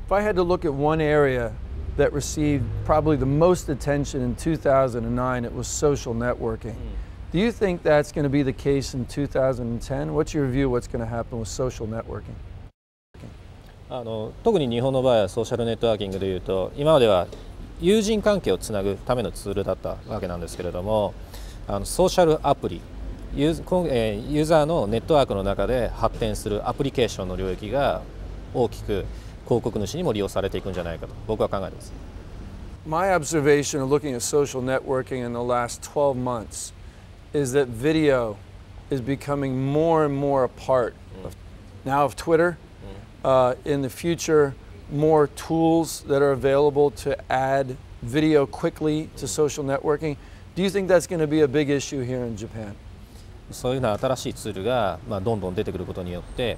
If I had to look at one area that received probably the most attention in 2009, it was social networking. Do you think that's going to be the case in 2010? What's your view of what's going to happen with social networking? 特に日本の場合はソーシャルネットワーキングでいうと、今までは友人関係をつなぐためのツールだったわけなんですけれども、ソーシャルアプリ、ユーザーのネットワークの中で発展するアプリケーションの領域が大きく広告主にも利用されていくんじゃないかと僕は考えています。My observation of looking at social networking in the last 12 months is that video is becoming more and more a part now of Twitter. In the future, more tools that are available to add video quickly to social networking. Do you think that's going to be a big issue here in Japan? そういうような新しいツールがどんどん出てくることによって、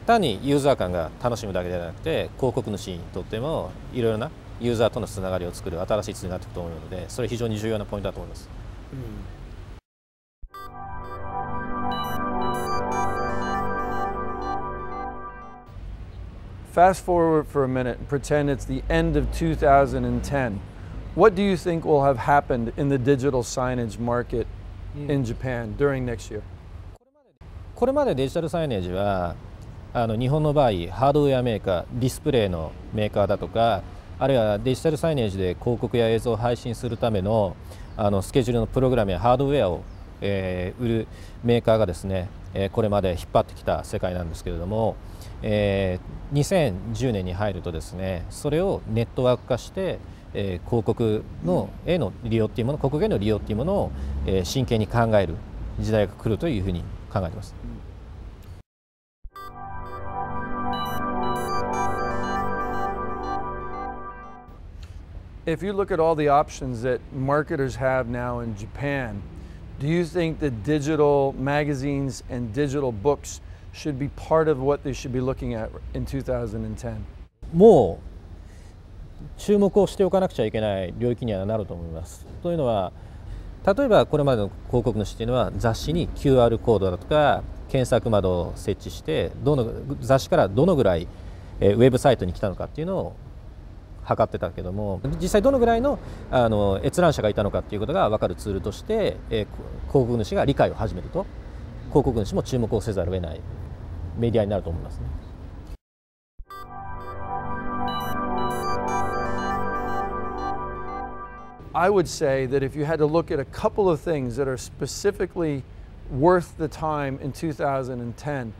単にユーザー間が楽しむだけではなくて、広告主にとってもいろいろなユーザーとのつながりを作る新しいツールになっていくと思うので、それは非常に重要なポイントだと思います。Fast forward for a minute and pretend it's the end of 2010. What do you think will have happened in the digital signage market in Japan during next year? これまでデジタルサイネージは日本の場合ハードウェアメーカー、ディスプレイのメーカーだとか、あるいはデジタルサイネージで広告や映像を配信するためのスケジュールのプログラムやハードウェアを売るメーカーがですね、これまで引っ張ってきた世界なんですけれども、2010年に入るとですね、それをネットワーク化して広告のへの利用っていうもの、広告への利用っていうものを真剣に考える時代が来るというふうに考えています。If you look at all the options that marketers have now in Japan, do you think that digital magazines and digital books should be part of what they should be looking at in 2010? もう注目をしておかなくちゃいけない領域にはなると思います。というのは、例えばこれまでの広告主というのは雑誌に QR コードだとか検索窓を設置して雑誌からどのぐらいウェブサイトに来たのかっていうのを測ってたけども、実際どのぐらいの閲覧者がいたのかっていうことが分かるツールとして、広告主が理解を始めると広告主も注目をせざるを得ないメディアになると思いますね。I would say that if you had to look at a couple of things that are specifically worth the time in 2010,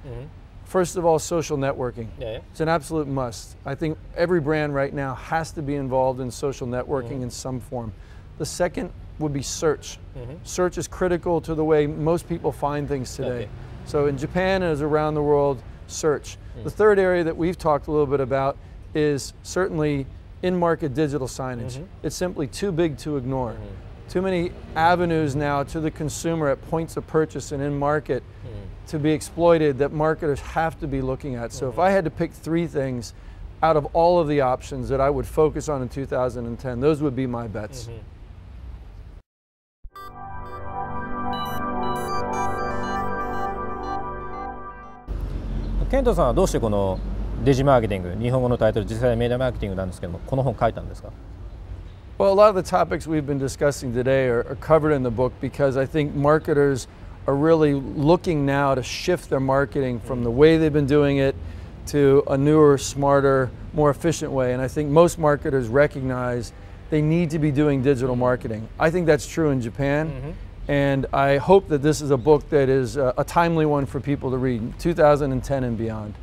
first of all, social networking. It's an absolute must. I think every brand right now has to be involved in social networking in some form. The second would be search. Search is critical to the way most people find things today. So in Japan and as around the world, search. The third area that we've talked a little bit about is certainly in-market digital signage. It's simply too big to ignore. Too many avenues now to the consumer at points of purchase and in-market to be exploited that marketers have to be looking at. So if I had to pick three things out of all of the options that I would focus on in 2010, those would be my bets. ケントさんはどうしてこのデジマーケティング、日本語のタイトル実際メディアマーケティングなんですけども、この本書いたんですか？ Well, a lot of the topics we've been discussing today are covered in the book because I think marketers are really looking now to shift their marketing from the way they've been doing it to a newer, smarter, more efficient way. And I think most marketers recognize they need to be doing digital marketing. I think that's true in Japan. And I hope that this is a book that is a timely one for people to read, 2010 and beyond.